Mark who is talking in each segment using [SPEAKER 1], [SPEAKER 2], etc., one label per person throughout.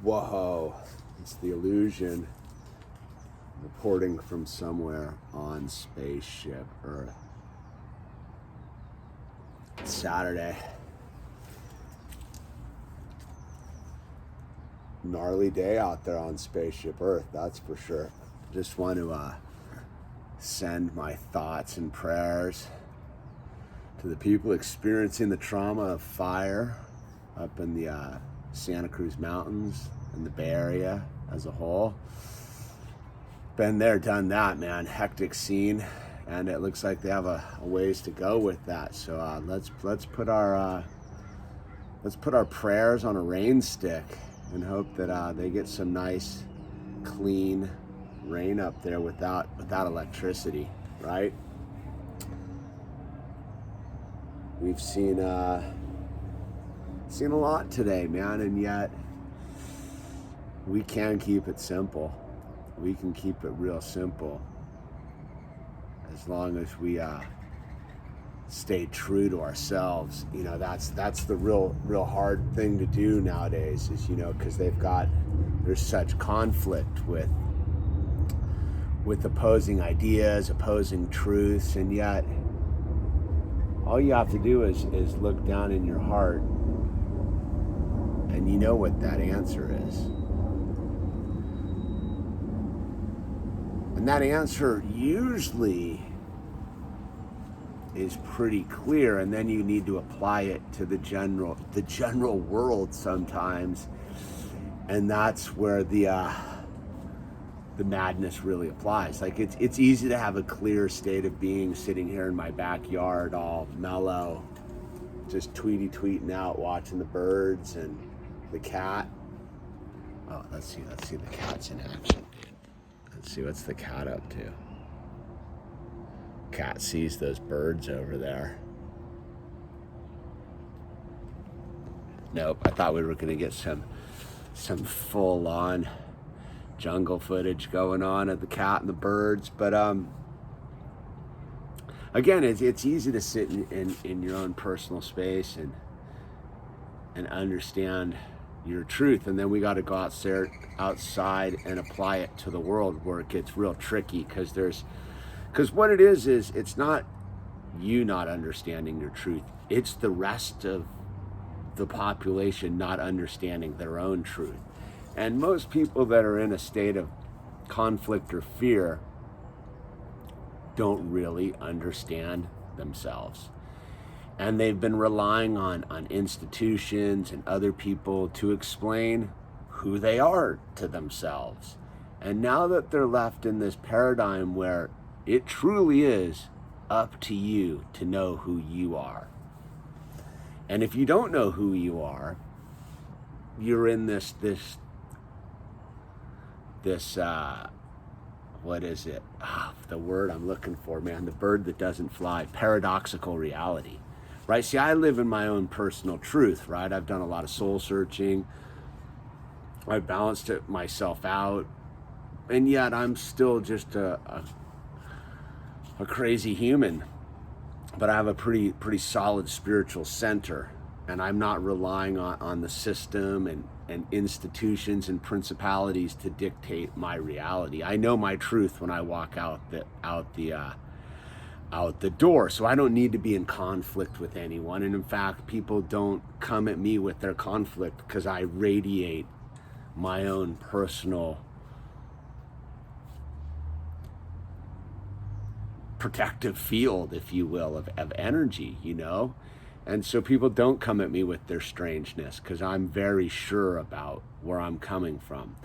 [SPEAKER 1] Whoa, it's the illusion reporting from somewhere on spaceship Earth. It's Saturday. Gnarly day out there on spaceship Earth, that's for sure. Just want to send my thoughts and prayers to the people experiencing the trauma of fire up in the Santa Cruz Mountains and the Bay Area as a whole. Been there, done that, man. Hectic scene, and it looks like they have a ways to go with that. So let's put our prayers on a rain stick and hope that they get some nice, clean rain up there without electricity, right? We've seen a lot today, man, and yet we can keep it simple. We can keep it real simple as long as we stay true to ourselves. You know, that's the real hard thing to do nowadays, is, you know, because there's such conflict with opposing ideas, opposing truths, and yet all you have to do is look down in your heart and you know what that answer is. And that answer usually is pretty clear, and then you need to apply it to the general world sometimes, and that's where the madness really applies. Like, it's easy to have a clear state of being sitting here in my backyard, all mellow, just tweeting out, watching the birds and the cat. Oh, let's see the cat's in action. Let's see what's the cat up to. Cat sees those birds over there. Nope, I thought we were gonna get some full-on jungle footage going on of the cat and the birds, but again, it's easy to sit in your own personal space and understand your truth, and then we got to go outside and apply it to the world, where it gets real tricky, because what it is it's not you not understanding your truth, it's the rest of the population not understanding their own truth. And most people that are in a state of conflict or fear don't really understand themselves. And they've been relying on institutions and other people to explain who they are to themselves. And now that they're left in this paradigm where it truly is up to you to know who you are. And if you don't know who you are, you're in this what is it? The word I'm looking for, man, the bird that doesn't fly, paradoxical reality, right? See, I live in my own personal truth, right? I've done a lot of soul searching. I've balanced it myself out, and yet I'm still just a crazy human, but I have a pretty solid spiritual center, and I'm not relying on the system and institutions and principalities to dictate my reality. I know my truth when I walk out the door, so I don't need to be in conflict with anyone. And in fact, people don't come at me with their conflict, because I radiate my own personal protective field, if you will, of energy, you know? And so people don't come at me with their strangeness, because I'm very sure about where I'm coming from.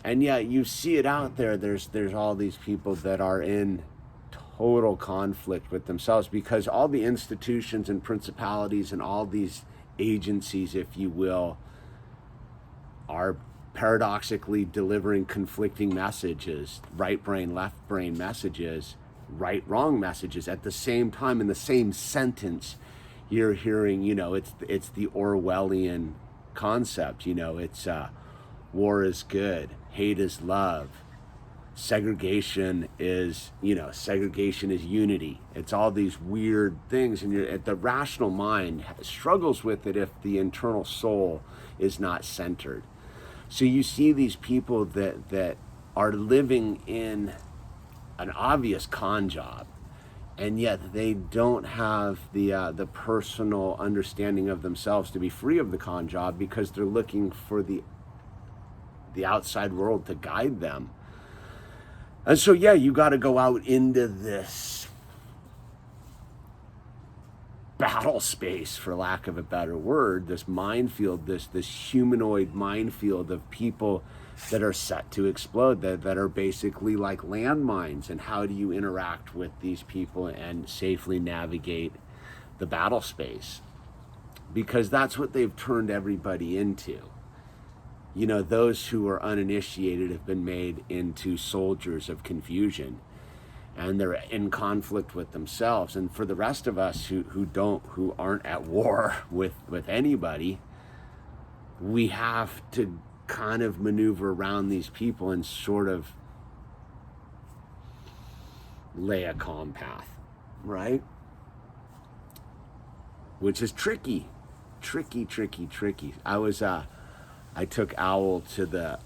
[SPEAKER 1] And yet you see it out there, there's all these people that are in total conflict with themselves, because all the institutions and principalities and all these agencies, if you will, are paradoxically delivering conflicting messages, right brain, left brain messages, right, wrong messages at the same time. In the same sentence, you're hearing, you know, it's the Orwellian concept, you know, it's war is good, hate is love, segregation is unity. It's all these weird things, and the rational mind struggles with it if the internal soul is not centered. So you see these people that are living in an obvious con job, and yet they don't have the personal understanding of themselves to be free of the con job, because they're looking for the outside world to guide them. And so yeah, you got to go out into this battle space, for lack of a better word, this minefield, this humanoid minefield of people that are set to explode, that are basically like landmines. And how do you interact with these people and safely navigate the battle space? Because that's what they've turned everybody into. You know, those who are uninitiated have been made into soldiers of confusion, and they're in conflict with themselves. And for the rest of us who aren't at war with anybody, we have to kind of maneuver around these people and sort of lay a calm path, right? Which is tricky. I took Owl to the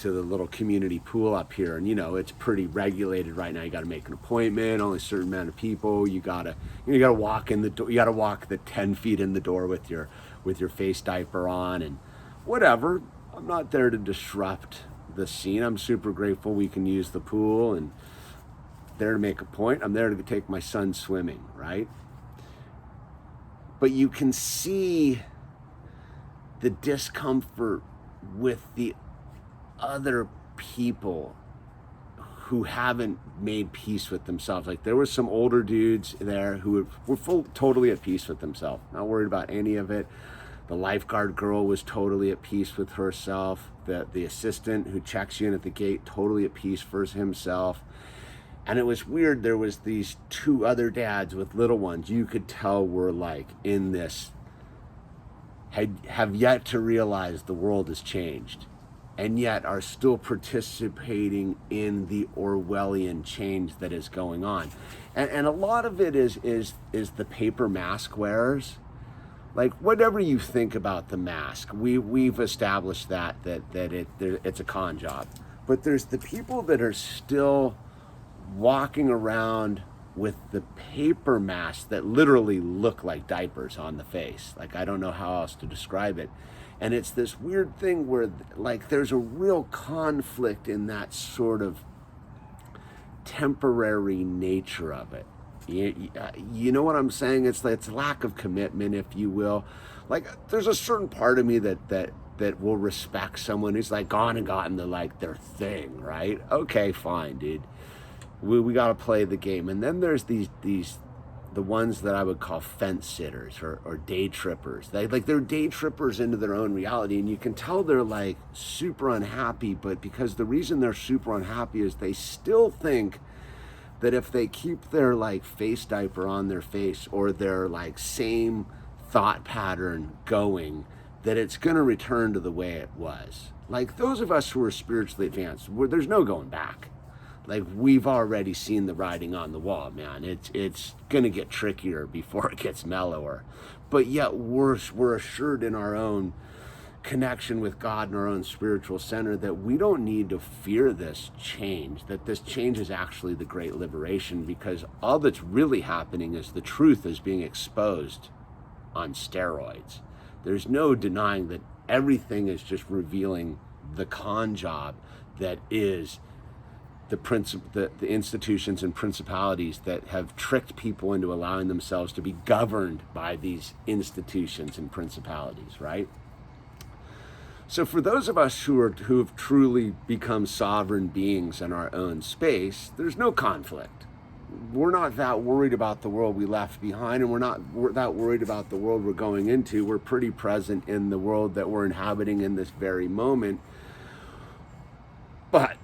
[SPEAKER 1] little community pool up here, and you know, it's pretty regulated right now. You got to make an appointment, only a certain amount of people. You got to walk in the door. You got to walk the 10 feet in the door with your face diaper on and whatever. I'm not there to disrupt the scene. I'm super grateful we can use the pool, and there to make a point. I'm there to take my son swimming, right? But you can see the discomfort with the other people who haven't made peace with themselves. Like, there was some older dudes there who were totally at peace with themselves, not worried about any of it. The lifeguard girl was totally at peace with herself. The assistant who checks you in at the gate, totally at peace for himself. And it was weird, there was these two other dads with little ones, you could tell were like in this, have yet to realize the world has changed, and yet are still participating in the Orwellian change that is going on. And a lot of it is the paper mask wearers. Like, whatever you think about the mask, we've established that it's a con job. But there's the people that are still walking around with the paper masks that literally look like diapers on the face. Like, I don't know how else to describe it. And it's this weird thing where, like, there's a real conflict in that sort of temporary nature of it. You know what I'm saying? It's lack of commitment, if you will. Like, there's a certain part of me that will respect someone who's like gone and gotten their thing, right? Okay, fine, dude. We got to play the game. And then there's the ones that I would call fence sitters or day trippers. They're day trippers into their own reality, and you can tell they're like super unhappy, but because the reason they're super unhappy is they still think that if they keep their like face diaper on their face, or their like same thought pattern going, that it's going to return to the way it was. Like, those of us who are spiritually advanced, there's no going back. Like, we've already seen the writing on the wall, man. It's gonna get trickier before it gets mellower. But yet we're assured in our own connection with God and our own spiritual center that we don't need to fear this change, that this change is actually the great liberation, because all that's really happening is the truth is being exposed on steroids. There's no denying that everything is just revealing the con job that is the institutions and principalities that have tricked people into allowing themselves to be governed by these institutions and principalities, right? So for those of us who have truly become sovereign beings in our own space, there's no conflict. We're not that worried about the world we left behind, and we're that worried about the world we're going into. We're pretty present in the world that we're inhabiting in this very moment. But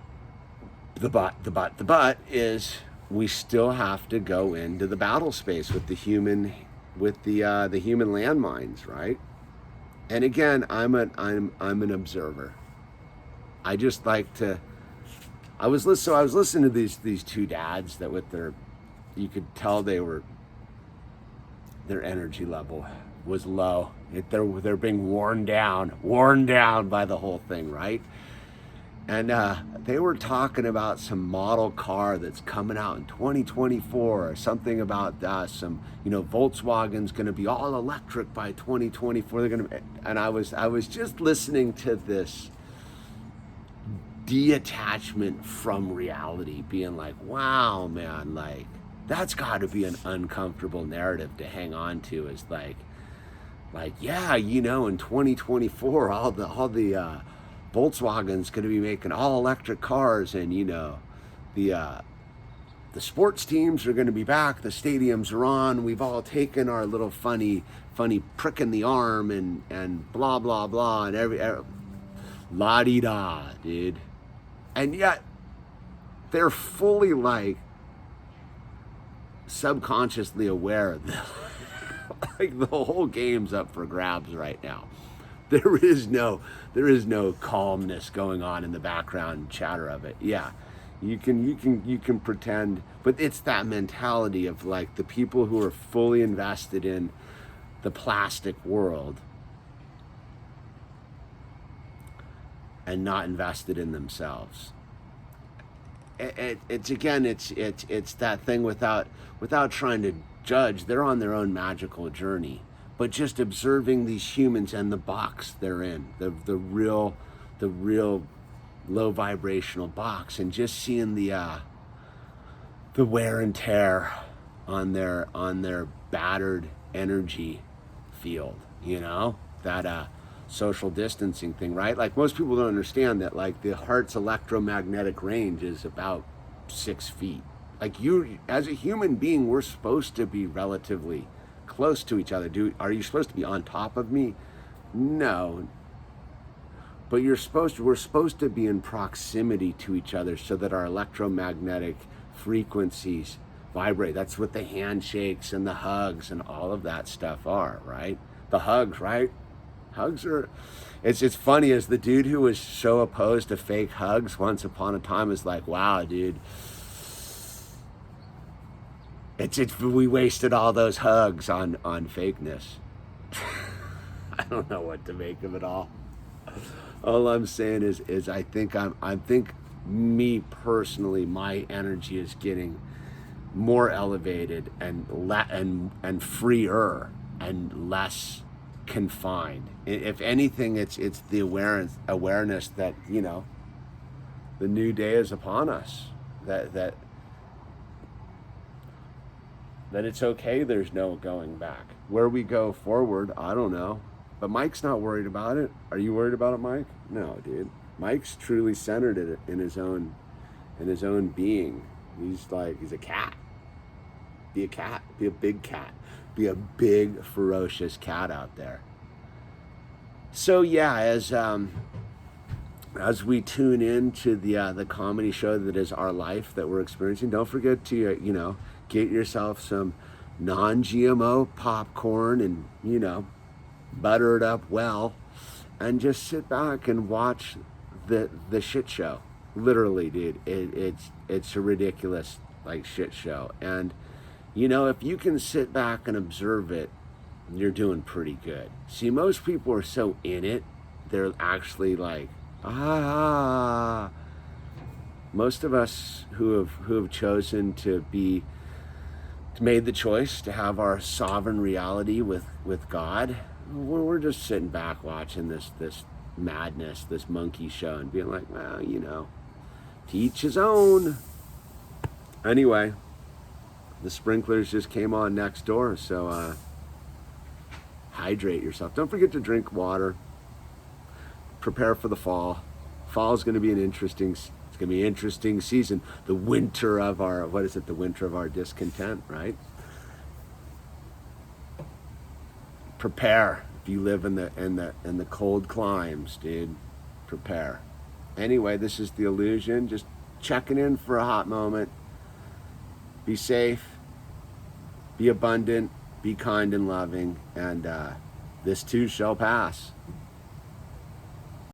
[SPEAKER 1] the but is we still have to go into the battle space with the human landmines, right? And again, I'm an observer. I just like to. I was listening to these two dads that with their, you could tell their energy level was low. They're being worn down by the whole thing, right? And they were talking about some model car that's coming out in 2024, or something about some, Volkswagen's going to be all electric by 2024. They're going to, and I was just listening to this detachment from reality, being like, wow, man, like that's got to be an uncomfortable narrative to hang on to. Is like, yeah, in 2024, all the Volkswagen's going to be making all electric cars, and the sports teams are going to be back, the stadiums are on, we've all taken our little funny prick in the arm, and blah blah blah, and every la-di-da, dude. And yet they're fully like subconsciously aware that like the whole game's up for grabs right now. There is no calmness going on in the background chatter of it. Yeah, you can pretend, but it's that mentality of like the people who are fully invested in the plastic world and not invested in themselves. It's that thing without trying to judge. They're on their own magical journey, but just observing these humans and the box they're in, the real low vibrational box, and just seeing the wear and tear on their battered energy field, that social distancing thing, right? Like most people don't understand that like the heart's electromagnetic range is about 6 feet. Like you, as a human being, we're supposed to be relatively close to each other. Are you supposed to be on top of me? No. But we're supposed to be in proximity to each other so that our electromagnetic frequencies vibrate. That's what the handshakes and the hugs and all of that stuff are, right? The hugs, right? Hugs are, it's funny, as the dude who was so opposed to fake hugs once upon a time is like, wow, dude, we wasted all those hugs on fakeness. I don't know what to make of it all. All I'm saying is I think me personally, my energy is getting more elevated and freer and less confined. If anything, it's the awareness that the new day is upon us. That it's okay. There's no going back. Where we go forward, I don't know. But Mike's not worried about it. Are you worried about it, Mike? No, dude. Mike's truly centered it in his own being. He's a cat. Be a cat. Be a big cat. Be a big, ferocious cat out there. So yeah, as we tune into the comedy show that is our life that we're experiencing, don't forget to get yourself some non-GMO popcorn and butter it up well, and just sit back and watch the shit show. Literally, dude, it's a ridiculous shit show. And if you can sit back and observe it, you're doing pretty good. See, most people are so in it, they're actually like, most of us who have chosen to made the choice to have our sovereign reality with God, we're just sitting back watching this madness, this monkey show, and being like, well, to each his own. Anyway, the sprinklers just came on next door, so hydrate yourself. Don't forget to drink water. Prepare for the fall. Fall is going to be an interesting season. The winter of our, the winter of our discontent, right? Prepare. If you live in the cold climes, dude, prepare. Anyway, this is The Illusion. Just checking in for a hot moment. Be safe. Be abundant. Be kind and loving. And this too shall pass.